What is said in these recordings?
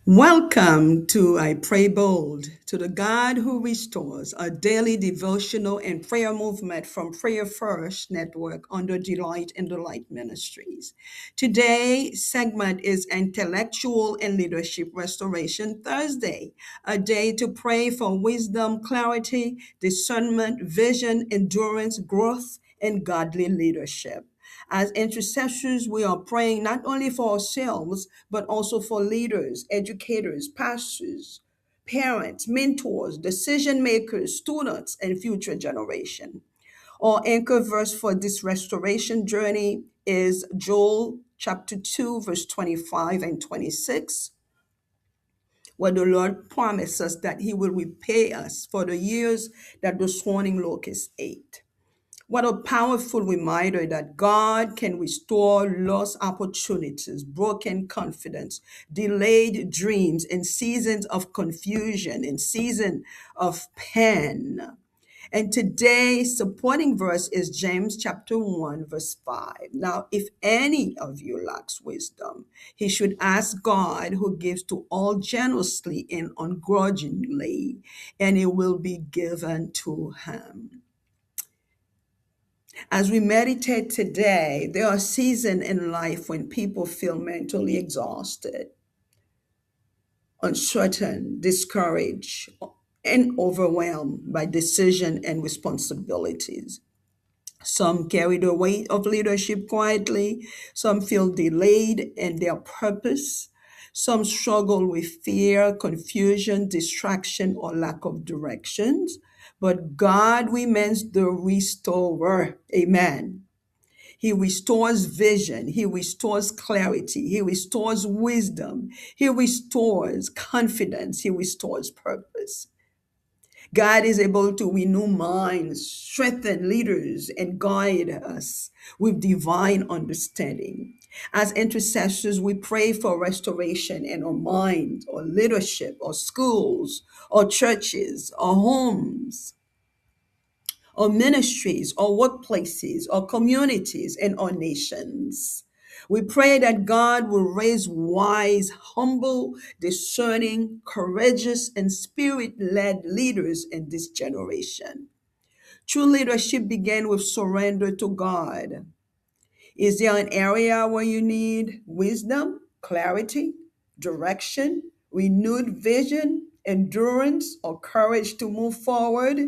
Welcome to I Pray Bold, to the God who restores, a daily devotional and prayer movement from Prayer First Network under Delight in the Light Ministries. Today's segment is Intellectual and Leadership Restoration Thursday, a day to pray for wisdom, clarity, discernment, vision, endurance, growth, and godly leadership. As intercessors, we are praying not only for ourselves, but also for leaders, educators, pastors, parents, mentors, decision makers, students, and future generation. Our anchor verse for this restoration journey is Joel chapter 2, verse 25 and 26, where the Lord promised us that He will repay us for the years that the swarming locust ate. What a powerful reminder that God can restore lost opportunities, broken confidence, delayed dreams in seasons of confusion, in season of pain. And today's supporting verse is James chapter 1, verse 5. Now, if any of you lacks wisdom, he should ask God, who gives to all generously and ungrudgingly, and it will be given to him. As we meditate today, there are seasons in life when people feel mentally exhausted, uncertain, discouraged, and overwhelmed by decision and responsibilities. Some carry the weight of leadership quietly. Some feel delayed in their purpose. Some struggle with fear, confusion, distraction, or lack of directions. But God remains the restorer. Amen. He restores vision. He restores clarity. He restores wisdom. He restores confidence. He restores purpose. God is able to renew minds, strengthen leaders, and guide us with divine understanding. As intercessors, we pray for restoration in our minds, our leadership, our schools, our churches, our homes, our ministries, our workplaces, our communities, and our nations. We pray that God will raise wise, humble, discerning, courageous, and spirit led leaders in this generation. True leadership begins with surrender to God. Is there an area where you need wisdom, clarity, direction, renewed vision, endurance, or courage to move forward?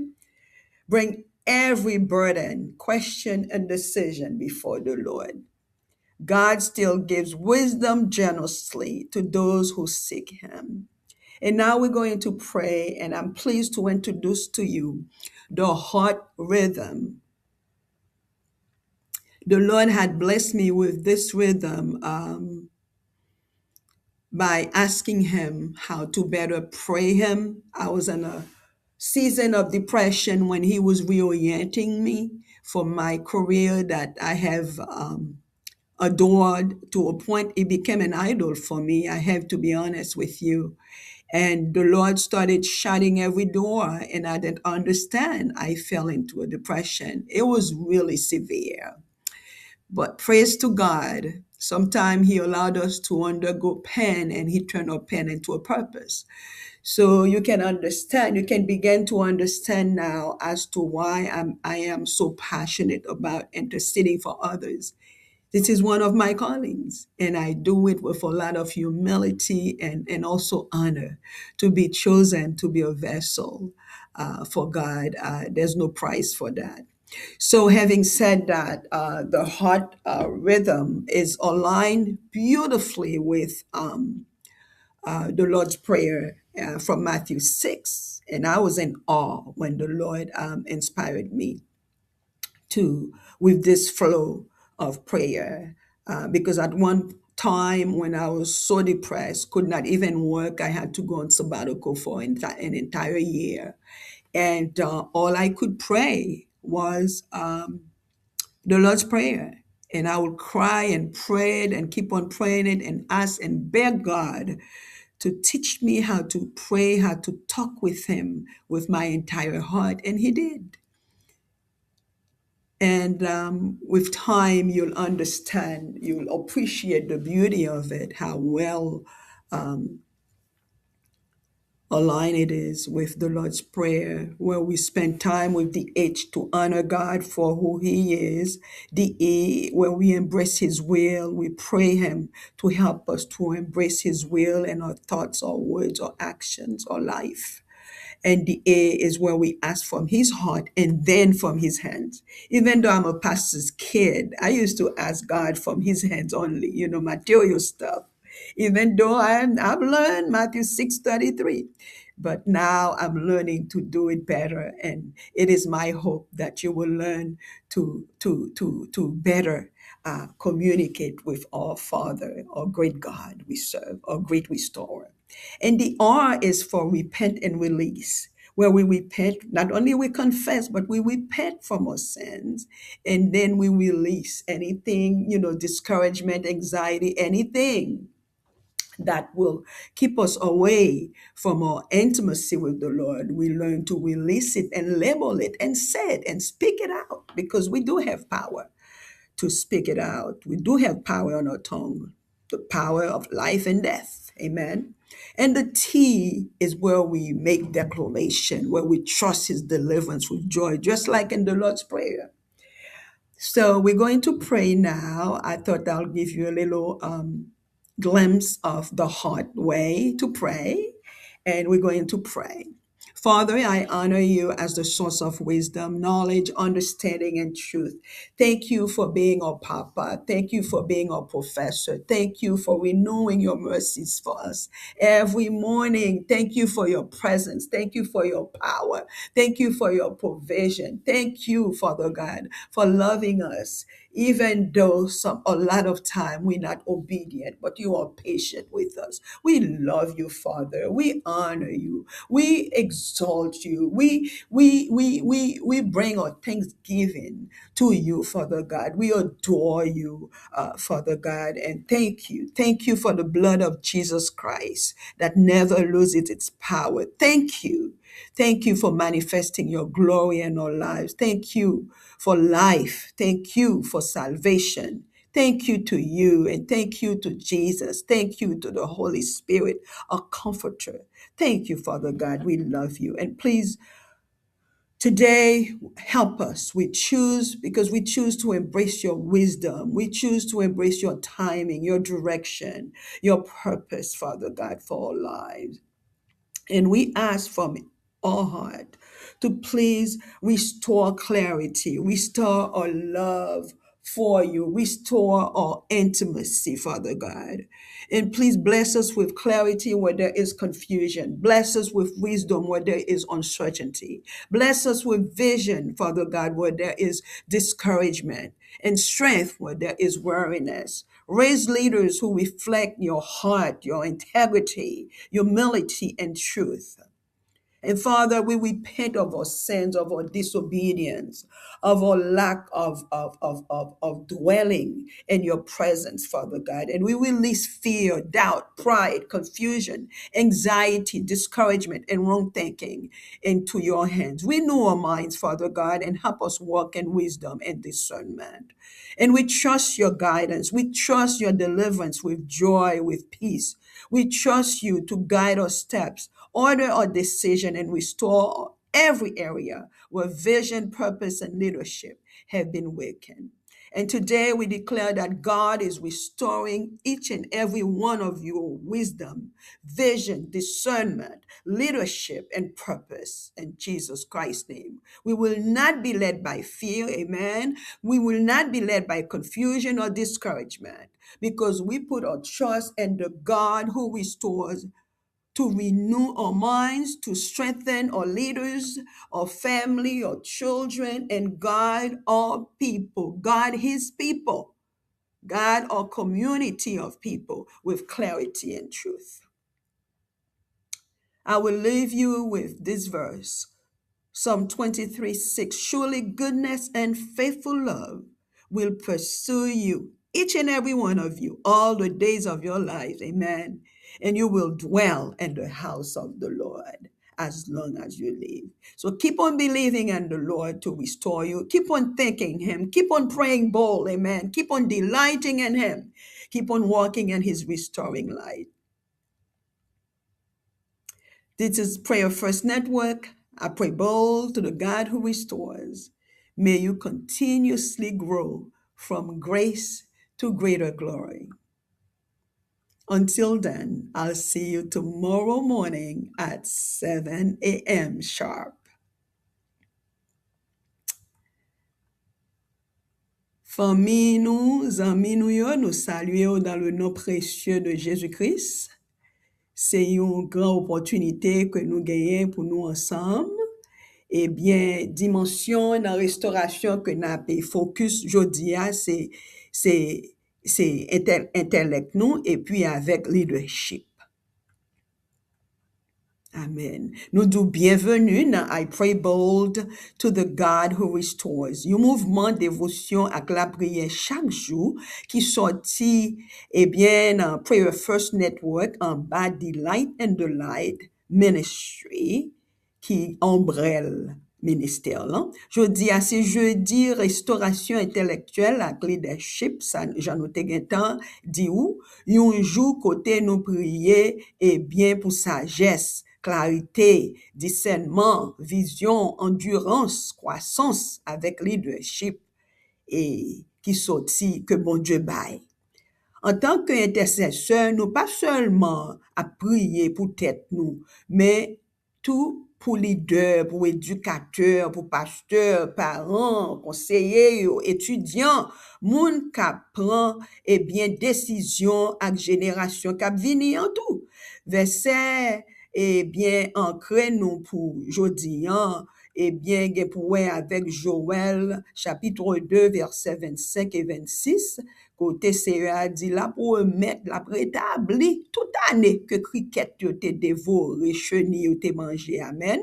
Bring every burden, question, and decision before the Lord. God still gives wisdom generously to those who seek Him. And now we're going to pray, and I'm pleased to introduce to you the heart rhythm. The Lord had blessed me with this rhythm by asking Him how to better pray Him. I was in a season of depression when He was reorienting me for my career that I have adored to a point it became an idol for me. I have to be honest with you. And the Lord started shutting every door, and I didn't understand. I fell into a depression. It was really severe. But praise to God, sometimes He allowed us to undergo pain, and He turned our pain into a purpose. So you can understand, you can begin to understand now as to why I am so passionate about interceding for others. This is one of my callings, and I do it with a lot of humility and also honor to be chosen to be a vessel for God. There's no price for that. So, having said that, the heart rhythm is aligned beautifully with the Lord's Prayer from Matthew 6. And I was in awe when the Lord inspired me to with this flow of prayer because at one time when I was so depressed, could not even work, I had to go on sabbatical for an entire year, and all I could pray was the Lord's Prayer. And I would cry and pray it and keep on praying it and ask and beg God to teach me how to pray, how to talk with Him with my entire heart. And He did. And with time, you'll understand, you'll appreciate the beauty of it, how well A line it is with the Lord's Prayer, where we spend time with the H to honor God for who He is. The E, where we embrace His will, we pray Him to help us to embrace His will in our thoughts, or words, or actions, or life. And the A is where we ask from His heart and then from His hands. Even though I'm a pastor's kid, I used to ask God from His hands only, material stuff. Even though I've learned Matthew 6:33, but now I'm learning to do it better, and it is my hope that you will learn to better communicate with our Father, our great God we serve, our great restorer. And the R is for repent and release, where we repent, not only we confess, but we repent from our sins, and then we release anything, discouragement, anxiety, anything that will keep us away from our intimacy with the Lord. We learn to release it and label it and say it and speak it out, because we do have power to speak it out. We do have power on our tongue, the power of life and death. Amen. And the T is where we make declaration, where we trust His deliverance with joy, just like in the Lord's Prayer. So we're going to pray now. I thought I'll give you a little glimpse of the heart way to pray, and we're going to pray. Father, I honor you as the source of wisdom, knowledge, understanding, and truth. Thank you for being our Papa. Thank you for being our professor. Thank you for renewing your mercies for us every morning. Thank you for your presence. Thank you for your power. Thank you for your provision. Thank you, Father God, for loving us, even though a lot of time we're not obedient, but you are patient with us. We love you, Father. We honor you. We exalt you. We bring our thanksgiving to you, Father God. We adore you, Father God, and thank you. Thank you for the blood of Jesus Christ that never loses its power. Thank you. Thank you for manifesting your glory in our lives. Thank you for life. Thank you for salvation. Thank you to you, and thank you to Jesus. Thank you to the Holy Spirit, our comforter. Thank you, Father God. We love you. And please, today, help us. We choose, because we choose to embrace your wisdom. We choose to embrace your timing, your direction, your purpose, Father God, for our lives. And we ask from our heart to please restore clarity, restore our love for you, restore our intimacy, Father God. And please bless us with clarity where there is confusion. Bless us with wisdom where there is uncertainty. Bless us with vision, Father God, where there is discouragement, and strength where there is weariness. Raise leaders who reflect your heart, your integrity, humility, and truth. And Father, we repent of our sins, of our disobedience, of our lack of dwelling in your presence, Father God. And we release fear, doubt, pride, confusion, anxiety, discouragement, and wrong thinking into your hands. Renew our minds, Father God, and help us walk in wisdom and discernment. And we trust your guidance. We trust your deliverance with joy, with peace. We trust you to guide our steps, order our decision, and restore every area where vision, purpose, and leadership have been weakened. And today we declare that God is restoring each and every one of you wisdom, vision, discernment, leadership, and purpose in Jesus Christ's name. We will not be led by fear, amen. We will not be led by confusion or discouragement, because we put our trust in the God who restores, to renew our minds, to strengthen our leaders, our family, our children, and guide our people, guide His people, guide our community of people with clarity and truth. I will leave you with this verse, Psalm 23:6. Surely goodness and faithful love will pursue you, each and every one of you, all the days of your life. Amen. And you will dwell in the house of the Lord as long as you live. So keep on believing in the Lord to restore you. Keep on thanking Him. Keep on praying bold. Amen. Keep on delighting in Him. Keep on walking in His restoring light. This is Prayer First Network. I pray bold to the God who restores. May you continuously grow from grace to greater glory. Until then, I'll see you tomorrow morning at 7 a.m. sharp. Famille nous, amis nous, nous saluons dans le nom précieux de Jésus-Christ. C'est une grande opportunité que nous gagnons pour nous ensemble. Eh bien, dimension dans la restauration que nous avons focus aujourd'hui, c'est intellect nous et puis avec leadership. Amen. Nous disons bienvenue dans I Pray Bold to the God who restores. Un mouvement dévotion avec la prière chaque jour qui sortit, eh bien, dans Prayer First Network en bas Delight and the Light Ministry qui ombrelle ministère là. Jeudi à ce jeudi restauration intellectuelle avec leadership, ça j'en ai temps dit où un jour côté nous prier et bien pour sagesse, clarité, discernement, vision, endurance, croissance avec leadership et qui sortit que bon Dieu baille. En tant qu'intercesseur, nous pas seulement à prier pour tête nous, mais tout pour leader, pour éducateur, pour pasteur, parents, conseillers, étudiants, moun qui prend eh bien décision avec génération qui vini en tout. Verset eh bien ancré nous pour jodi eh bien pour avec Joël chapitre 2 versets 25 et 26 côté CEA dit là pour mettre la rétabli toute année que cricket yo te dévoré chenille yo te mangé amen.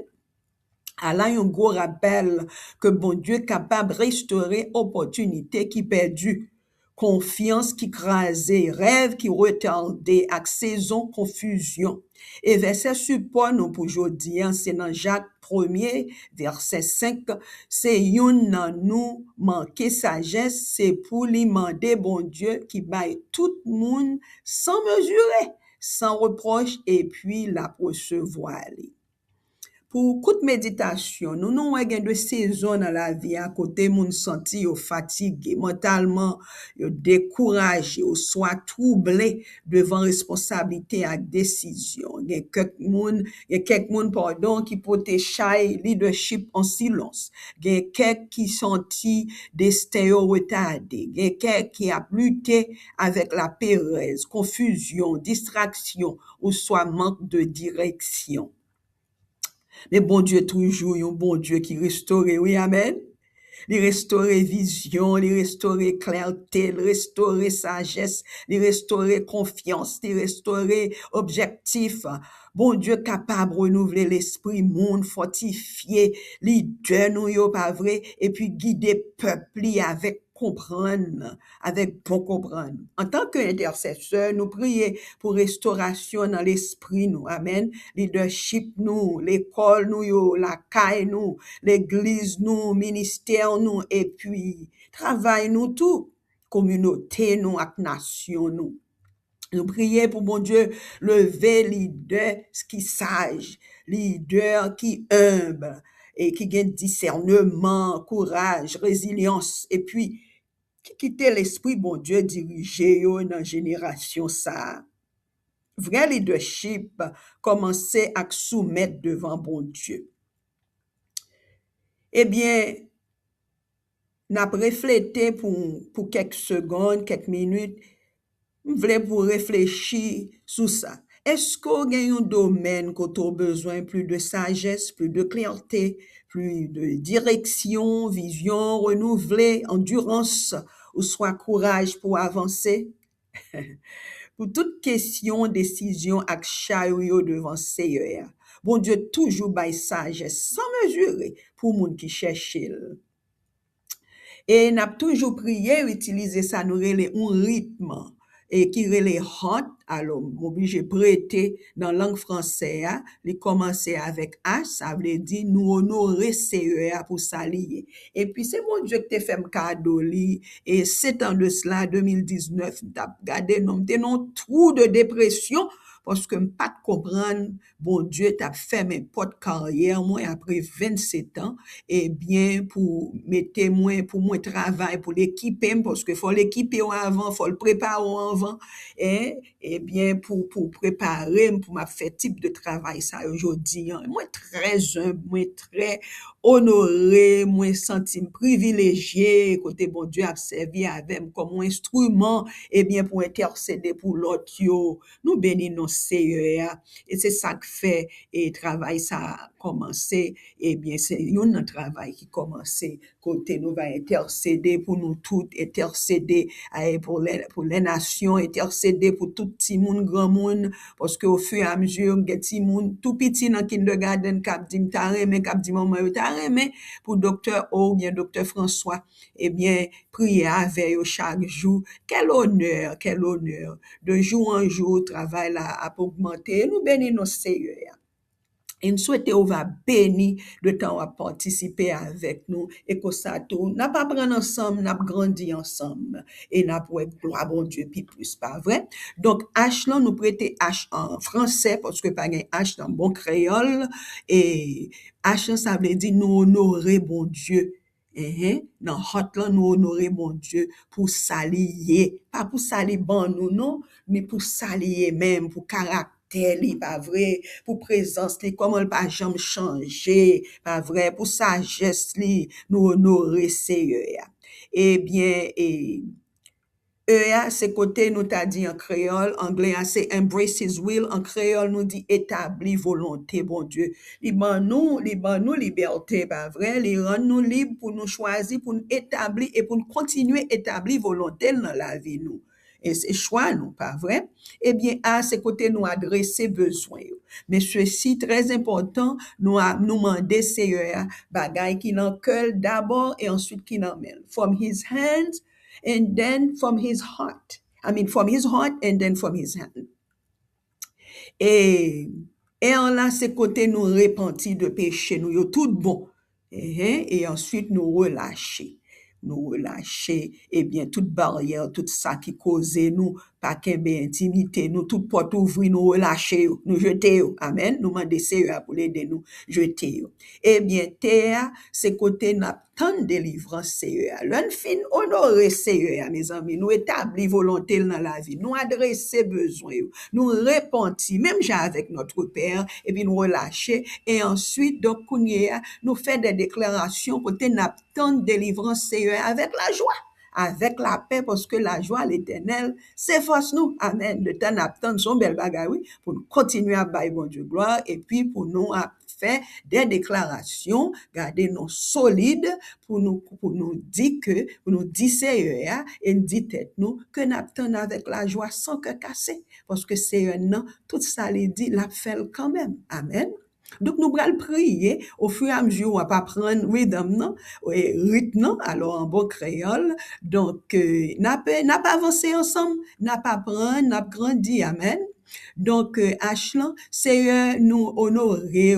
Alors, un gros rappel que bon Dieu est capable de restaurer opportunité qui perdue, confiance qui crasée, rêve qui retardé, avec saison confusion. Et verset support nous pour aujourd'hui, c'est dans Jacques 1er, verset 5, c'est yon nan nous manquer sagesse, c'est pour lui demander bon Dieu qui baille tout le monde sans mesurer, sans reproche, et puis la recevoir. Pour toute méditation, nous n'avons pas de saison dans la vie à côté moun senti yo fatigué mentalement, yo découragé, ou soit troublé devant responsabilité et décision. Il y a quelques moun pardon qui pote chay leadership en silence. Il y a quelques qui senti destin yo retardé. Il y a quelques qui a lutté avec la pérèse, confusion, distraction ou soit manque de direction. Mais bon Dieu toujours, un bon Dieu qui restaure, oui, amen. Il restaure vision, il restaure clarté, il restaure sagesse, il restaure confiance, il restaure objectif. Bon Dieu capable de renouveler l'esprit monde, fortifier, leader nous yo pas vrai, et puis guider peuple avec comprendre, avec bon comprendre. En tant qu'intercesseur, nous prions pour restauration dans l'esprit nous, amen. Leadership nous, l'école nous yo, la caille nous, l'église nous, ministère nous, et puis travail nous tout, communauté nous, ak nation nous. Nous prions pour bon Dieu lever leader qui sage, leader qui humble et qui gagne discernement, courage, résilience et puis qui quitte l'esprit bon Dieu diriger yo dans génération ça. Vrai leadership commencer à soumettre devant bon Dieu. Eh bien, n'a reflété pour quelques secondes, quelques minutes. Je voulais pour réfléchir sur ça. Est-ce qu'on a un domaine qu'on a besoin plus de sagesse, plus de clarté, plus de direction, vision renouvelée, endurance, ou soit courage pour avancer? Pour toute question, décision, action devant Seigneur. Bon Dieu toujours bail sagesse sans mesurer pour moun qui cherche. Et n'a toujours prié utiliser ça nous relé un rythme et qui relé hot alors obligé prêter dans langue française il commencer avec H ça veut dire nous honorer CEA pour s'allier et puis c'est mon Dieu que te fait cadeau li et 7 ans de cela 2019 t'as regardé non trou de dépression parce que pas de comprendre, bon Dieu t'a fait mes portes carrière, moi, après 27 ans, eh bien, pour moi travail, pour l'équiper, parce que faut l'équiper avant, faut le préparer avant, eh bien, pour préparer, pour ma fait type de travail, ça, aujourd'hui, hein. Moi, très humble, moi, très honoré, moi, senti privilégié, côté bon Dieu a servi avec comme un instrument, eh bien, pour intercéder pour l'autre, yo. Nous bénissons Seigneur, et c'est ça que fait, et travail, ça a commencé, eh bien, c'est un travail qui commencé, côté nous va intercéder pour nous toutes, intercéder pour les nations, intercéder pour tout petit monde, grand monde, parce que au fur et à mesure, petit monde, tout petit dans kindergarten, cap dit, t'as aimé, cap dit, maman, t'as aimé, pour docteur O, bien docteur François, eh bien, prier avec eux chaque jour. Quel honneur, de jour en jour, travail là a augmenté. Nous bénissons Seigneur. Et nous souhaitons va béni de temps à participer avec nous et que ça tout n'a pas prendre ensemble, n'a grandi ensemble et n'a pour gloire bon Dieu puis plus pas vrai. Donc H là nous prêter H en français parce que pas gain H dans bon créole et H là, ça veut dire nous honorer bon Dieu. Dans hot là nous honorer mon Dieu pour s'allier, pas pour s'allier bon nous non, mais pour s'allier même pour caractère li, pas vrai, pour présence li, comment le pas jamais changer, pas vrai, pour sagesse li, nous honorer Seigneur. Eh bien, c'est côté nous t'a dit en créole, anglais c'est embrace his will, en créole nous dit établir volonté, bon Dieu. Li ban nous liberté, pas vrai, li rend nous libre pour nous choisir, pour nous établir et pour nous continuer établir volonté dans la vie nous. Et c'est choix nous, pas vrai? Eh bien, à ce côté nous adresser besoin. Mais ceci très important, nous demander Seigneur bagay qui n'en cœur d'abord et ensuite qui n'en mêle. From his hands and then from his heart. I mean, from his heart and then from his hand. Et, et en là, c'est côté nous repentir de péché, nous, yo tout bon. Et ensuite nous relâcher. Nous relâcher, eh bien, toute barrière, tout ça qui causait nous, pas qu'un intimité, nous, toute porte ouvrir, nous relâcher, nous jeter, amen, nous demander Seigneur pour l'aider nous, jeter. Eh bien, terre, c'est côté n'a tant de délivrance, Seigneur. L'un fin honorer, Seigneur, mes amis, nous établir volonté dans la vie, nous adresser besoin, nous repentir, même j'ai avec notre Père, et puis nous relâcher, et ensuite, donc, nous faire des déclarations côté n'a tant de délivrance, Seigneur, avec la joie, avec la paix, parce que la joie, l'éternel, c'est force nous. Amen. De temps à temps, son bel bagay, oui, pour nous continuer à bailler bon Dieu gloire, et puis pour nous faire des déclarations, garder nous solides, pour nous dire Seigneur, et nous dire tête nous, que nous attendons avec la joie sans que casser, parce que Seigneur, non, tout ça, il dit, l'a fait quand même. Amen. Donc, nous allons prier au fur et à mesure, on va pas prendre rhythm, non, rythme, non, alors en bon créole. Donc, n'a pas avancé ensemble, n'a pas prendre, n'a grandi, amen. Donc, Ashlan, Seigneur, nous honorer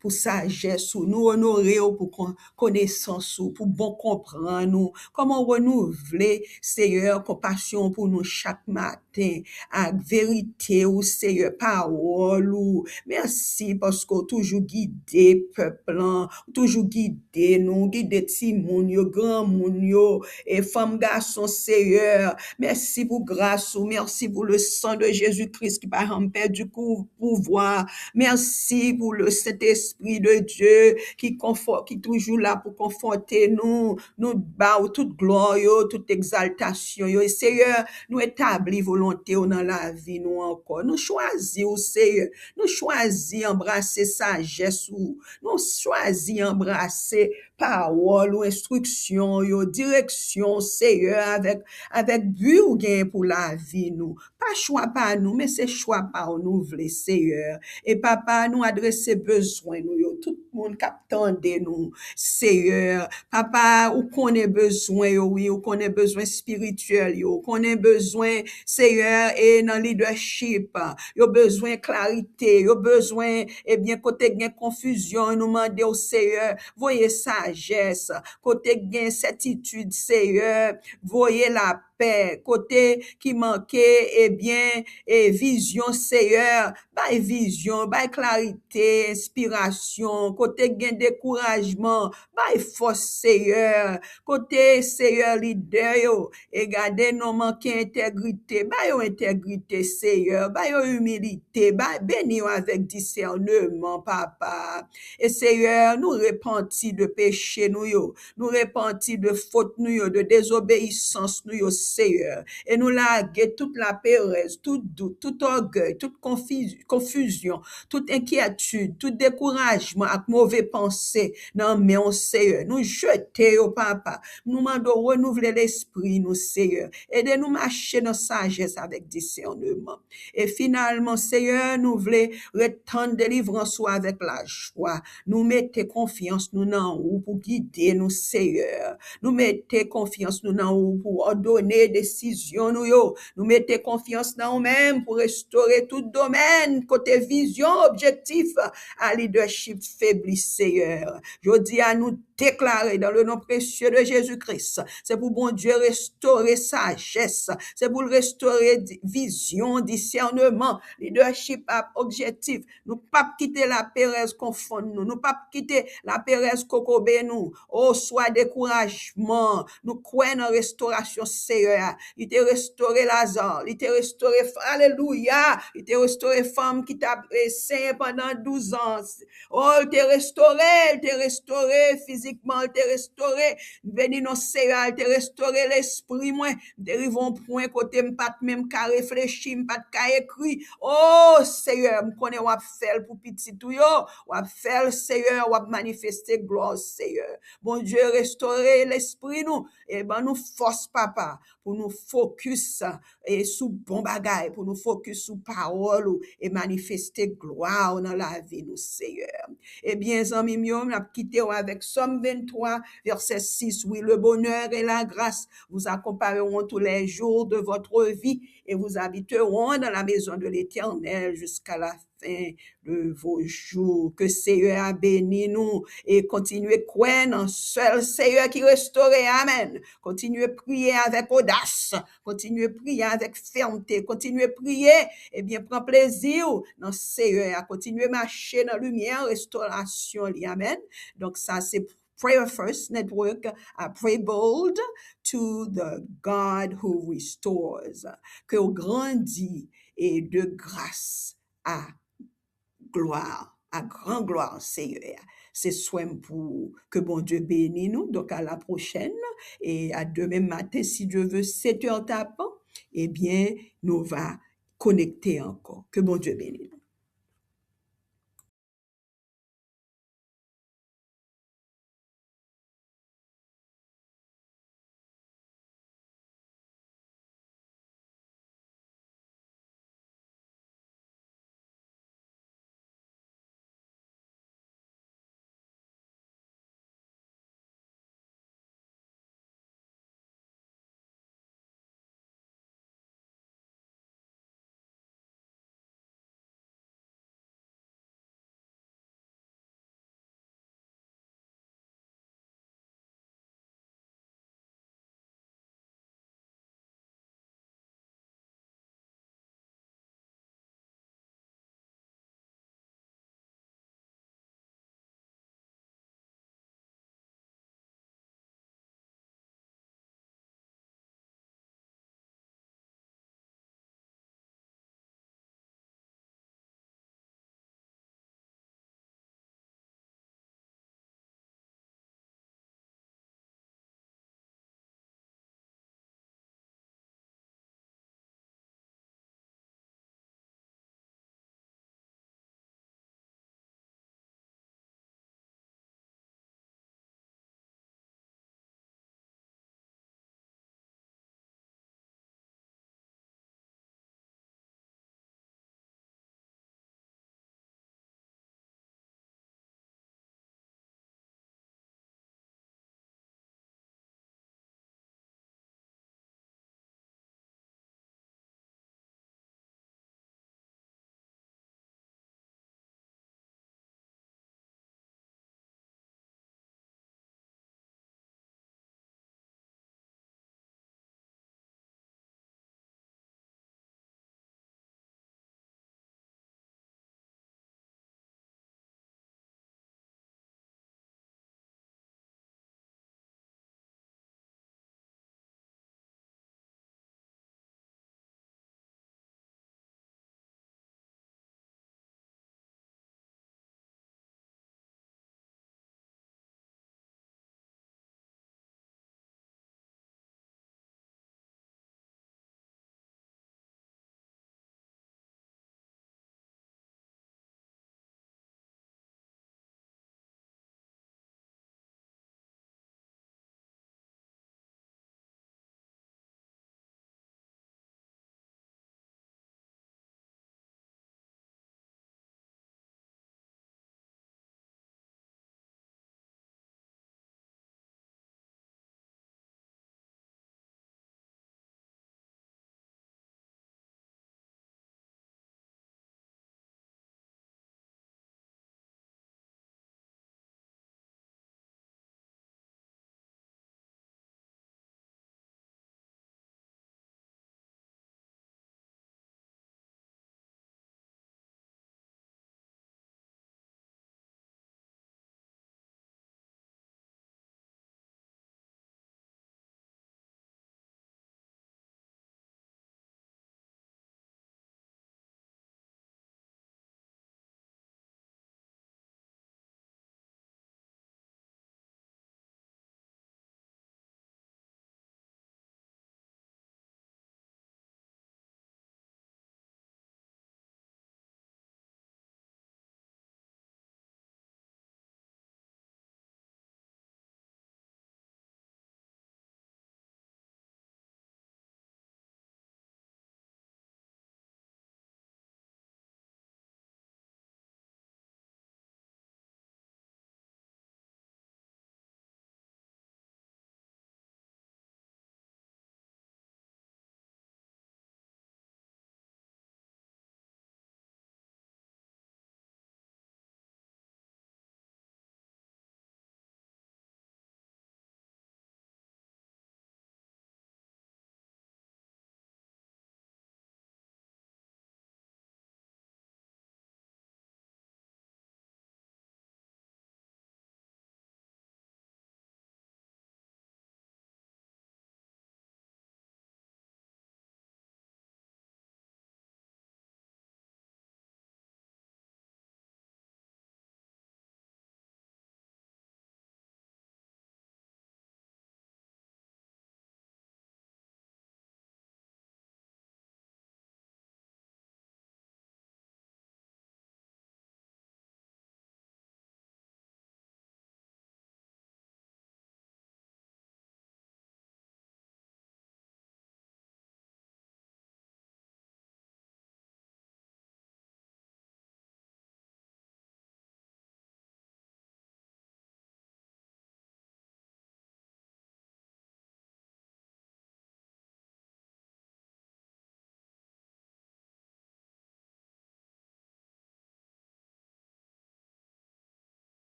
pour sagesse, nous honorer pour connaissance, pour bon comprendre, nous, comment renouveler, Seigneur, compassion pour nous chaque matin, avec vérité ou Seigneur, parole ou merci parce que toujours guidé peuple, toujours guidé nous, guidé ti moun yo, grand moun yo, et femme garçon Seigneur, merci pour grâce ou merci pour le sang de Jésus-Christ qui par en perd du pouvoir, merci pour le Saint-Esprit de Dieu qui conforte, qui toujours là pour conforter nous, nous bat toute gloire, toute exaltation, et Seigneur, nous établis volonté dans la vie, nous encore, nous choisissons, Seigneur, nous choisissons embrasser sagesse, nous choisissons embrasser parole ou instruction, direction, Seigneur, avec but ou gain pour la vie, nous. Pas choix par nous, mais c'est choix par nous, Seigneur. Et papa, nous adresser besoin, nous, yo. Tout le monde qui attend nous, Seigneur. Papa, ou qu'on ait besoin, yo, oui, ou qu'on ait besoin spirituel, yo, qu'on ait besoin, Seigneur, et dans leadership, yo besoin clarité, yo besoin, eh bien, côté gain confusion, nous demander au Seigneur, voyez sagesse, côté gain certitude, Seigneur, voyez la paix, côté qui manquait, eh bien, et vision, Seigneur, by vision, by clarité, inspiration, côté gain découragement, by force, Seigneur, côté, Seigneur, leader, yo, et garder nos manquer intégrité, by yo intégrité, Seigneur, by yo humilité, by béni yo avec discernement, papa. Et Seigneur, nous repentis de péché, nous repentis de faute, de désobéissance, Seigneur. Et nous larguer toute la péresse, tout doute, tout orgueil, toute confusion, toute inquiétude, tout découragement, avec mauvais pensée. Non, mais on Seigneur, nous jeter au papa. Nous demandons renouveler l'esprit, nous, Seigneur. Aidez-nous marcher dans sagesse avec discernement. Et finalement, Seigneur, nous voulons retendre délivrance avec la joie. Nous mettons confiance nous dans vous pour guider nous, Seigneur. Nous mettons confiance nous dans vous pour ordonner décision nous yo. Nous mettons confiance dans nous-mêmes pour restaurer tout domaine côté vision, objectif à leadership faibli, Seigneur. Je dis à nous déclarer dans le nom précieux de Jésus-Christ. C'est pour bon Dieu restaurer sagesse. C'est pour restaurer vision, discernement, leadership, objectif. Nous pas quitter la péresse confondre nous. Nous pas quitter la péresse cocobe nous. Oh, soit découragement. Nous croyons en restauration, Seigneur. Il t'a restauré Lazare. Il t'a restauré, alléluia. Il t'a restauré femme qui t'a saint pendant 12 ans. Oh, il t'a restauré physiquement, il t'a restauré. Béni non, Seigneur, il t'a restauré l'esprit, moi. Dérivons point côté m'pat même qu'à réfléchir, m'pat qu'à écrire. Oh, Seigneur, m'connais ou faire pour petit tout yo. Ou faire, Seigneur, ou manifester gloire, Seigneur. Bon Dieu, restaurer l'esprit nous. Et ben, nous force, papa, pour nous focus et sous bon bagay, pour nous focus sous parole et manifester gloire dans la vie, nous, Seigneur. Eh bien, amis mieux, on a quitté avec Somme 23, verset 6. Oui, le bonheur et la grâce vous accompagneront tous les jours de votre vie et vous habiteront dans la maison de l'Éternel jusqu'à la fin de vos jours. Que Seigneur a béni nous et continuez croire en seul Seigneur qui restaure. Amen. Continuez prier avec audace. Continuez prier avec fermeté. Continuez prier. Eh bien, prends plaisir dans Seigneur. Continuez marcher dans la lumière, restauration. Amen. Donc, ça, c'est Prayer First Network. Pray bold to the God who restores. Que vous grandit et de grâce à gloire, à grande gloire, Seigneur. C'est soin pour que bon Dieu bénisse nous. Donc, à la prochaine et à demain matin, si Dieu veut, 7 heures tapant, eh bien, nous va connecter encore. Que bon Dieu bénisse.